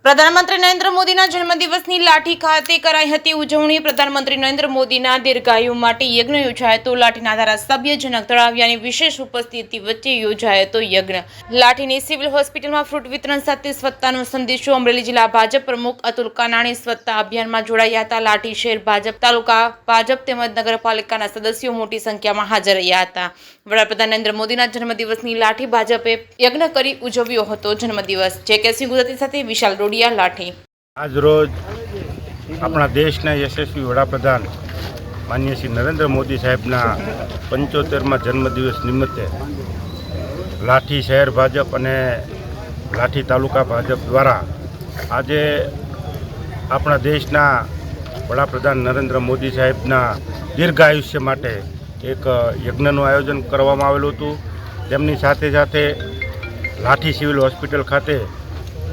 પ્રધાનમંત્રી નરેન્દ્ર મોદીના જન્મદિવસની લાઠી ખાતે કરાઈ હતી ઉજવણી। પ્રધાનમંત્રી નરેન્દ્ર મોદીના દીર્ઘાયુ માટે યજ્ઞ યોજાયો હતો। લાઠીના ધારાસભ્ય જનક તળાવિયાની વિશેષ ઉપસ્થિતિ વચ્ચે યોજાયો હતો યજ્ઞ। લાઠીની સિવિલ હોસ્પિટલમાં ફ્રૂટ વિતરણ સાથે સ્વચ્છતાનો સંદેશો। અમરેલી જિલ્લા ભાજપ પ્રમુખ અતુલ કાનાણી સ્વચ્છતા અભિયાનમાં જોડાયા હતા। લાઠી શહેર ભાજપ, તાલુકા ભાજપ તેમજ નગરપાલિકાના સદસ્યો મોટી સંખ્યામાં હાજર રહ્યા હતા। વડાપ્રધાન નરેન્દ્ર મોદીના જન્મદિવસની લાઠી ભાજપે યજ્ઞ કરી ઉજવ્યો હતો જન્મદિવસ। જેકેસી ગુજરાતી સાથે વિશાલ રોડિયા, લાઠી। આજ રોજ આપણા દેશના યશસ્વી વડાપ્રધાન માનનીય શ્રી નરેન્દ્ર મોદી સાહેબના 75મા જન્મદિવસ નિમિત્તે લાઠી શહેર ભાજપ અને લાઠી તાલુકા ભાજપ દ્વારા આજે આપણા દેશના વડાપ્રધાન નરેન્દ્ર મોદી સાહેબના દીર્ઘાયુષ્ય માટે એક યજ્ઞનું આયોજન કરવામાં આવેલું હતું। તેમની સાથે સાથે લાઠી સિવિલ હોસ્પિટલ ખાતે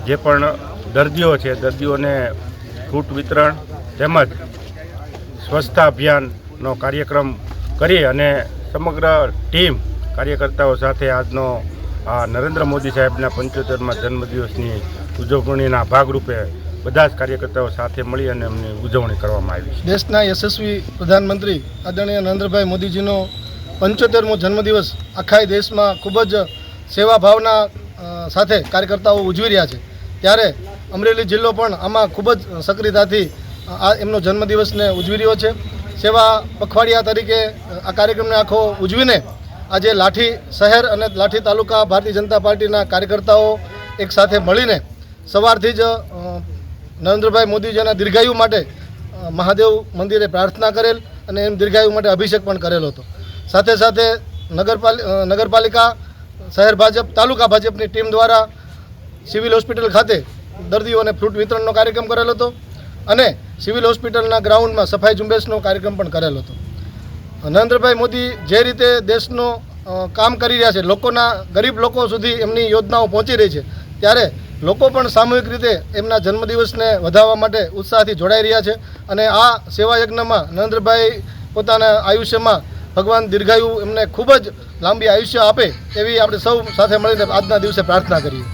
જે પણ દર્દીઓ છે, દર્દીઓને ફ્રૂટ વિતરણ તેમજ સ્વચ્છતા અભિયાનનો કાર્યક્રમ કરી અને સમગ્ર ટીમ કાર્યકર્તાઓ સાથે આજનો નરેન્દ્ર મોદી સાહેબના 75મા જન્મદિવસની ઉજવણીના ભાગરૂપે બધા જ કાર્યકર્તાઓ સાથે મળી અને એમની ઉજવણી કરવામાં આવી છે। દેશના યશસ્વી પ્રધાનમંત્રી આદરણીય નરેન્દ્રભાઈ મોદીજીનો 75મો જન્મદિવસ આખા દેશમાં ખૂબ જ સેવા ભાવના સાથે કાર્યકર્તાઓ ઉજવી રહ્યા છે। ત્યારે અમરેલી જિલ્લો પણ આમાં ખૂબ જ સક્રિયતાથી આ એમનો જન્મદિવસને ઉજવી રહ્યો છે। સેવા પખવાડિયા તરીકે આ કાર્યક્રમને આખો ઉજવીને આજે લાઠી શહેર અને લાઠી તાલુકા ભારતીય જનતા પાર્ટીના કાર્યકર્તાઓ એક સાથે મળીને સવારથી જ નરેન્દ્રભાઈ મોદીજીના દીર્ઘાયુ માટે મહાદેવ મંદિરે પ્રાર્થના કરેલ અને એમ દીર્ઘાયુ માટે અભિષેક પણ કરેલો હતો। સાથે સાથે નગરપાલિકા, શહેર ભાજપ, તાલુકા ભાજપની ટીમ દ્વારા સિવિલ હોસ્પિટલ ખાતે દર્દીઓને ફ્રૂટ વિતરણનો કાર્યક્રમ કરેલો હતો અને સિવિલ હોસ્પિટલના ગ્રાઉન્ડમાં સફાઈ ઝુંબેશનો કાર્યક્રમ પણ કરેલો હતો। નરેન્દ્રભાઈ મોદી જે રીતે દેશનો કામ કરી રહ્યા છે, લોકોના ગરીબ લોકો સુધી એમની યોજનાઓ પહોંચી રહી છે, ત્યારે લોકો પણ સામૂહિક રીતે એમના જન્મદિવસને વધારવા માટે ઉત્સાહથી જોડાઈ રહ્યા છે અને આ સેવા યજ્ઞમાં નરેન્દ્રભાઈ પોતાના આયુષ્યમાં ભગવાન દીર્ઘાયુ એમને ખૂબ જ લાંબી આયુષ્ય આપે એવી આપણે સૌ સાથે મળીને આજના દિવસે પ્રાર્થના કરીએ।